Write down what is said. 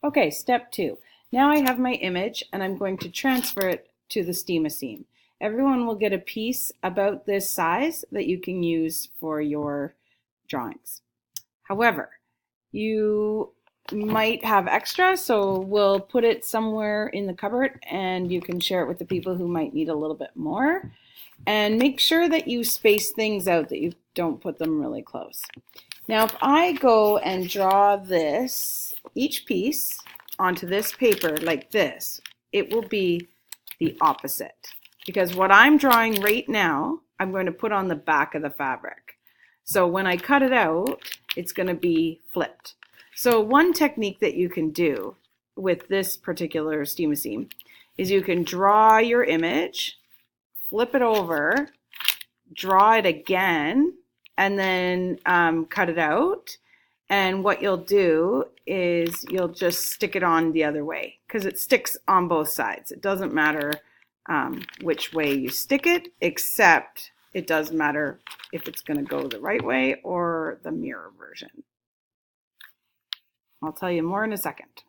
Okay, step 2. Now I have my image and I'm going to transfer it to the Steam-A-Seam. Everyone will get a piece about this size that you can use for your drawings. However, you might have extra, so we'll put it somewhere in the cupboard and you can share it with the people who might need a little bit more. And make sure that you space things out, that you don't put them really close. Now if I go and draw this, each piece onto this paper like this, it will be the opposite. Because what I'm drawing right now, I'm going to put on the back of the fabric. So when I cut it out, it's going to be flipped. So one technique that you can do with this particular Steam-A-Seam is you can draw your image, flip it over, draw it again, and then cut it out. And what you'll do is you'll just stick it on the other way because it sticks on both sides. It doesn't matter which way you stick it, except it does matter if it's going to go the right way or the mirror version. I'll tell you more in a second.